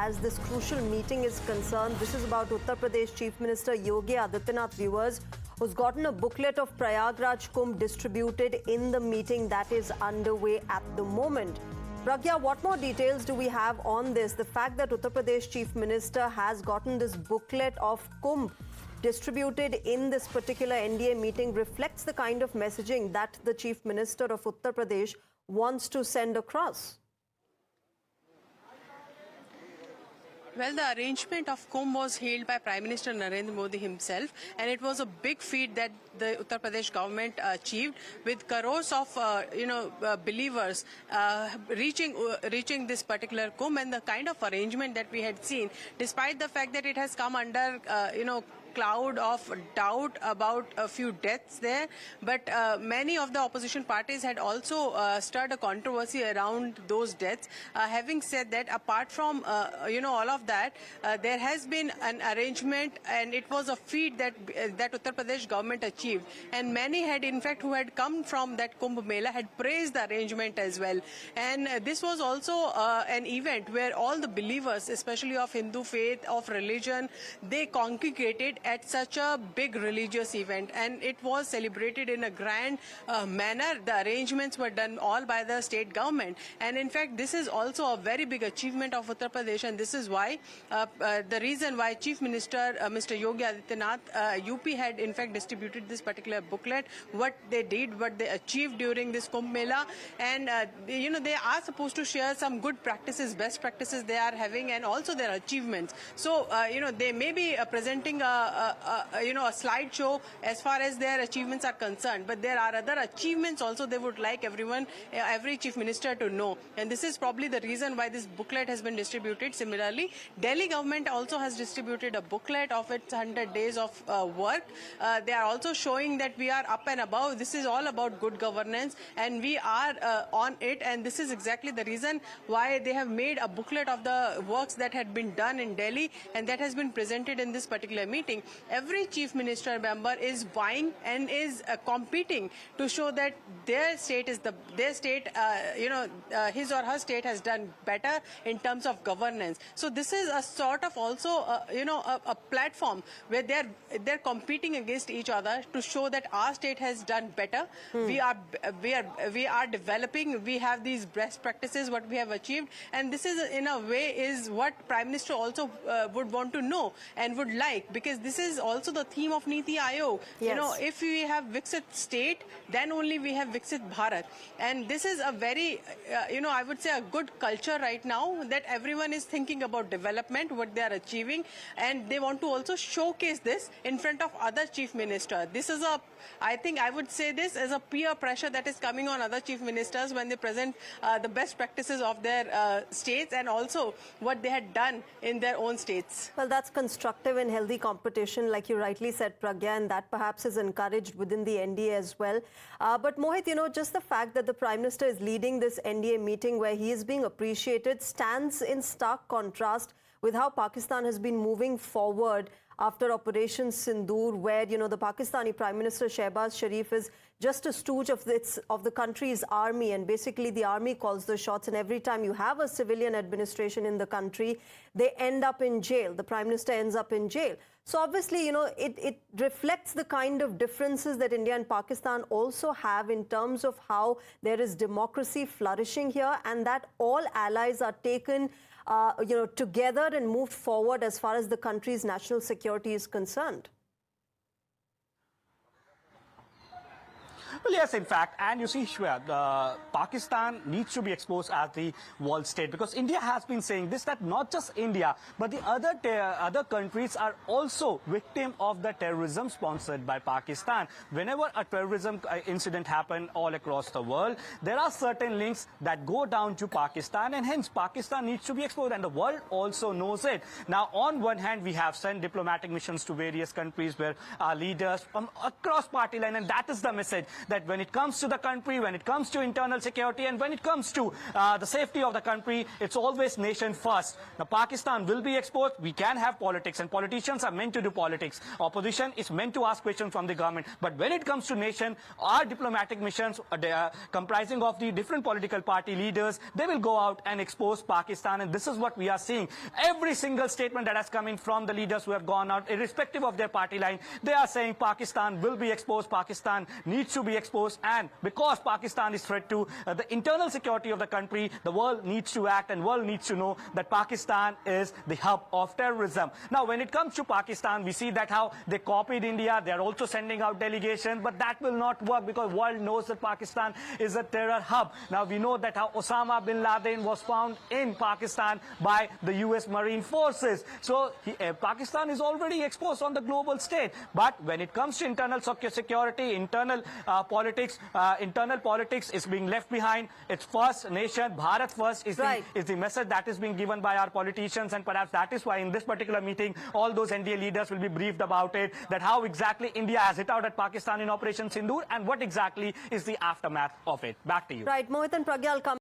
as this crucial meeting is concerned. This is about Uttar Pradesh Chief Minister Yogi Adityanath, viewers, who's gotten a booklet of Prayagraj Kumbh distributed in the meeting that is underway at the moment. Pragya, what more details do we have on this? The fact that Uttar Pradesh Chief Minister has gotten this booklet of Kumbh distributed in this particular NDA meeting reflects the kind of messaging that the Chief Minister of Uttar Pradesh wants to send across. Well, the arrangement of Kumbh was hailed by Prime Minister Narendra Modi himself, and it was a big feat that the Uttar Pradesh government achieved, with crores of believers reaching this particular Kumbh, and the kind of arrangement that we had seen, despite the fact that it has come under cloud of doubt about a few deaths there, but many of the opposition parties had also stirred a controversy around those deaths. Having said that, apart from all of that, there has been an arrangement, and it was a feat that Uttar Pradesh government achieved, and many had, in fact, who had come from that Kumbh Mela had praised the arrangement as well. And this was also an event where all the believers, especially of Hindu faith, of religion, they congregated at such a big religious event, and it was celebrated in a grand manner. The arrangements were done all by the state government, and in fact this is also a very big achievement of Uttar Pradesh, and this is why the reason why Chief Minister Mr. Yogi Adityanath UP had in fact distributed this particular booklet, what they did, what they achieved during this Kumbh Mela, and they are supposed to share some good practices, best practices they are having, and also their achievements. So they may be presenting a slideshow as far as their achievements are concerned, but there are other achievements also they would like every chief minister to know, and this is probably the reason why this booklet has been distributed. Similarly, Delhi government also has distributed a booklet of its 100 days of work. They are also showing that we are up and above. This is all about good governance, and we are on it, and this is exactly the reason why they have made a booklet of the works that had been done in Delhi, and that has been presented in this particular meeting. Every chief minister member is vying and is competing to show that their state is his or her state has done better in terms of governance. So this is a sort of also a platform where they're competing against each other to show that our state has done better. We are developing. We have these best practices what we have achieved, and this is in a way is what Prime Minister also would want to know and would like, because this is also the theme of Niti Aayog. Yes. If we have Viksit state, then only we have Viksit Bharat. And this is a very, I would say a good culture right now, that everyone is thinking about development, what they are achieving, and they want to also showcase this in front of other chief ministers. This is I think I would say this as a peer pressure that is coming on other chief ministers when they present the best practices of their states, and also what they had done in their own states. Well, that's constructive and healthy competition, like you rightly said, Pragya, and that perhaps is encouraged within the NDA as well. But Mohit, just the fact that the Prime Minister is leading this NDA meeting where he is being appreciated stands in stark contrast with how Pakistan has been moving forward after Operation Sindoor, where, the Pakistani Prime Minister Shehbaz Sharif is just a stooge of the country's army, and basically the army calls the shots, and every time you have a civilian administration in the country, they end up in jail. The Prime Minister ends up in jail. So obviously, it reflects the kind of differences that India and Pakistan also have in terms of how there is democracy flourishing here, and that all allies are taken together and moved forward as far as the country's national security is concerned. Well, yes, in fact, and you see, Shweta, Pakistan needs to be exposed as the world state, because India has been saying this, that not just India, but the other countries are also victim of the terrorism sponsored by Pakistan. Whenever a terrorism incident happens all across the world, there are certain links that go down to Pakistan, and hence Pakistan needs to be exposed, and the world also knows it. Now, on one hand, we have sent diplomatic missions to various countries where our leaders from across party line, and that is the message, that when it comes to the country, when it comes to internal security, and when it comes to the safety of the country, it's always nation first. Now, Pakistan will be exposed. We can have politics, and politicians are meant to do politics. Opposition is meant to ask questions from the government. But when it comes to nation, our diplomatic missions, comprising of the different political party leaders, they will go out and expose Pakistan. And this is what we are seeing. Every single statement that has come in from the leaders who have gone out, irrespective of their party line, they are saying Pakistan will be exposed. Pakistan needs to be exposed. And because Pakistan is threat to the internal security of the country, the world needs to act, and world needs to know that Pakistan is the hub of terrorism. Now, when it comes to Pakistan, we see that how they copied India. They are also sending out delegations, but that will not work because world knows that Pakistan is a terror hub. Now, we know that how Osama bin Laden was found in Pakistan by the US Marine Forces. So Pakistan is already exposed on the global stage. But when it comes to internal security, internal politics is being left behind. It's first nation, Bharat first is the message that is being given by our politicians, and perhaps that is why in this particular meeting, all those NDA leaders will be briefed about it, that how exactly India has hit out at Pakistan in Operation Sindoor and what exactly is the aftermath of it. Back to you. Right, Mohit and Pragya, I'll come